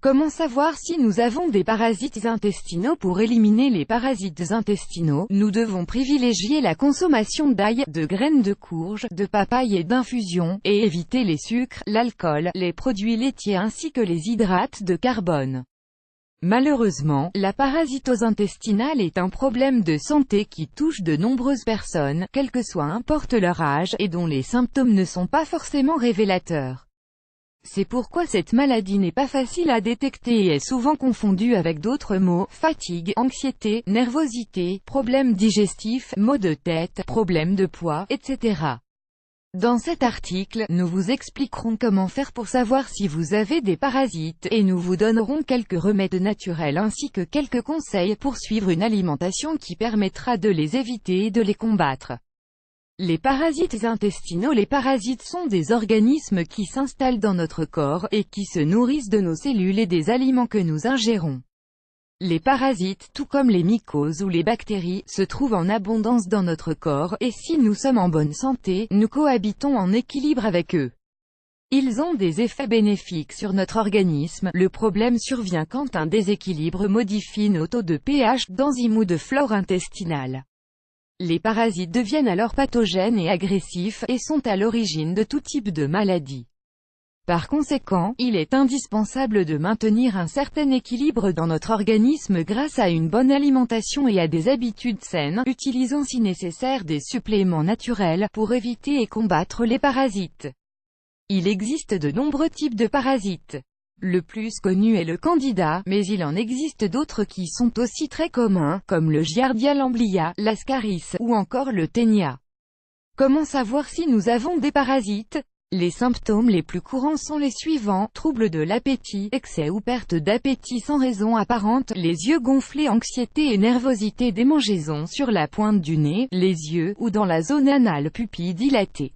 Comment savoir si nous avons des parasites intestinaux? Pour éliminer les parasites intestinaux, nous devons privilégier la consommation d'ail, de graines de courge, de papaye et d'infusions, et éviter les sucres, l'alcool, les produits laitiers ainsi que les hydrates de carbone. Malheureusement, la parasitose intestinale est un problème de santé qui touche de nombreuses personnes, quel que soit importe leur âge, et dont les symptômes ne sont pas forcément révélateurs. C'est pourquoi cette maladie n'est pas facile à détecter et est souvent confondue avec d'autres maux, fatigue, anxiété, nervosité, problèmes digestifs, maux de tête, problèmes de poids, etc. Dans cet article, nous vous expliquerons comment faire pour savoir si vous avez des parasites, et nous vous donnerons quelques remèdes naturels ainsi que quelques conseils pour suivre une alimentation qui permettra de les éviter et de les combattre. Les parasites intestinaux. Les parasites sont des organismes qui s'installent dans notre corps, et qui se nourrissent de nos cellules et des aliments que nous ingérons. Les parasites, tout comme les mycoses ou les bactéries, se trouvent en abondance dans notre corps, et si nous sommes en bonne santé, nous cohabitons en équilibre avec eux. Ils ont des effets bénéfiques sur notre organisme. Le problème survient quand un déséquilibre modifie nos taux de pH, d'enzymes ou de flore intestinale. Les parasites deviennent alors pathogènes et agressifs, et sont à l'origine de tout type de maladies. Par conséquent, il est indispensable de maintenir un certain équilibre dans notre organisme grâce à une bonne alimentation et à des habitudes saines, utilisant si nécessaire des suppléments naturels, pour éviter et combattre les parasites. Il existe de nombreux types de parasites. Le plus connu est le Candida, mais il en existe d'autres qui sont aussi très communs, comme le Giardia lamblia, l'Ascaris, ou encore le Ténia. Comment savoir si nous avons des parasites? Les symptômes les plus courants sont les suivants: troubles de l'appétit, excès ou perte d'appétit sans raison apparente, les yeux gonflés, anxiété et nervosité, démangeaisons sur la pointe du nez, les yeux, ou dans la zone anale, pupilles dilatées.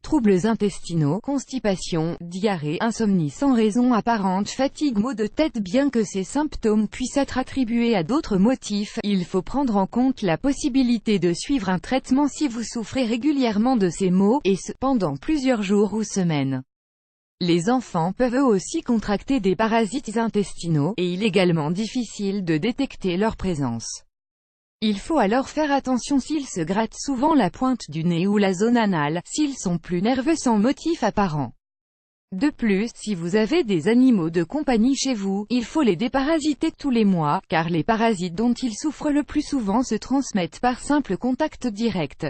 Troubles intestinaux, constipation, diarrhée, insomnie sans raison apparente, fatigue, maux de tête. Bien que ces symptômes puissent être attribués à d'autres motifs, il faut prendre en compte la possibilité de suivre un traitement si vous souffrez régulièrement de ces maux, et ce, pendant plusieurs jours ou semaines. Les enfants peuvent eux aussi contracter des parasites intestinaux, et il est également difficile de détecter leur présence. Il faut alors faire attention s'ils se grattent souvent la pointe du nez ou la zone anale, s'ils sont plus nerveux sans motif apparent. De plus, si vous avez des animaux de compagnie chez vous, il faut les déparasiter tous les mois, car les parasites dont ils souffrent le plus souvent se transmettent par simple contact direct.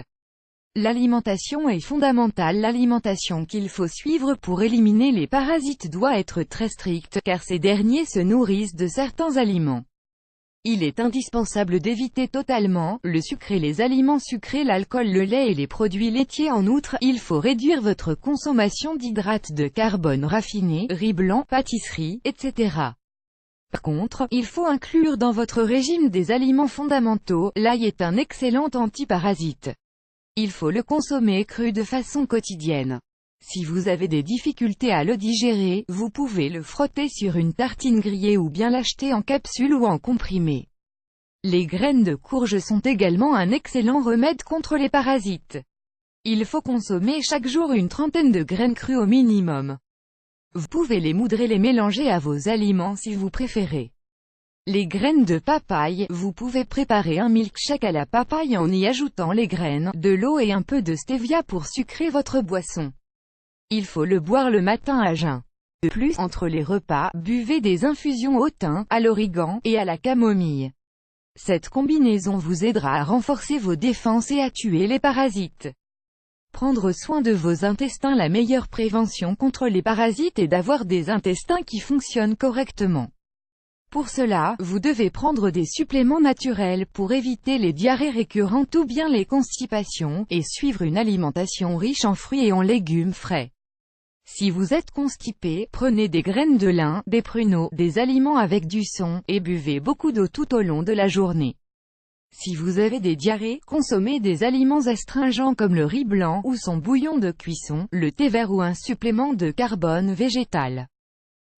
L'alimentation est fondamentale. L'alimentation qu'il faut suivre pour éliminer les parasites doit être très stricte, car ces derniers se nourrissent de certains aliments. Il est indispensable d'éviter totalement le sucré, les aliments sucrés, l'alcool, le lait et les produits laitiers. En outre, il faut réduire votre consommation d'hydrates de carbone raffinés, riz blanc, pâtisseries, etc. Par contre, il faut inclure dans votre régime des aliments fondamentaux. L'ail est un excellent antiparasite. Il faut le consommer cru de façon quotidienne. Si vous avez des difficultés à le digérer, vous pouvez le frotter sur une tartine grillée ou bien l'acheter en capsule ou en comprimé. Les graines de courge sont également un excellent remède contre les parasites. Il faut consommer chaque jour une trentaine de graines crues au minimum. Vous pouvez les moudre et les mélanger à vos aliments si vous préférez. Les graines de papaye, vous pouvez préparer un milkshake à la papaye en y ajoutant les graines, de l'eau et un peu de stevia pour sucrer votre boisson. Il faut le boire le matin à jeun. De plus, entre les repas, buvez des infusions au thym, à l'origan, et à la camomille. Cette combinaison vous aidera à renforcer vos défenses et à tuer les parasites. Prendre soin de vos intestins. La meilleure prévention contre les parasites est d'avoir des intestins qui fonctionnent correctement. Pour cela, vous devez prendre des suppléments naturels pour éviter les diarrhées récurrentes ou bien les constipations, et suivre une alimentation riche en fruits et en légumes frais. Si vous êtes constipé, prenez des graines de lin, des pruneaux, des aliments avec du son, et buvez beaucoup d'eau tout au long de la journée. Si vous avez des diarrhées, consommez des aliments astringents comme le riz blanc ou son bouillon de cuisson, le thé vert ou un supplément de carbone végétal.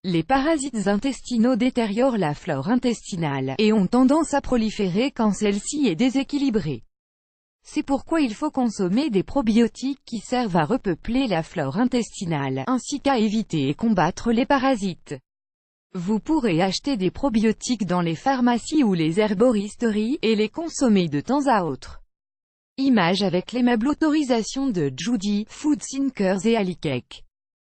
Les parasites intestinaux détériorent la flore intestinale, et ont tendance à proliférer quand celle-ci est déséquilibrée. C'est pourquoi il faut consommer des probiotiques qui servent à repeupler la flore intestinale, ainsi qu'à éviter et combattre les parasites. Vous pourrez acheter des probiotiques dans les pharmacies ou les herboristeries, et les consommer de temps à autre. Images avec l'aimable autorisation de Judy, Food Thinkers et Alicake.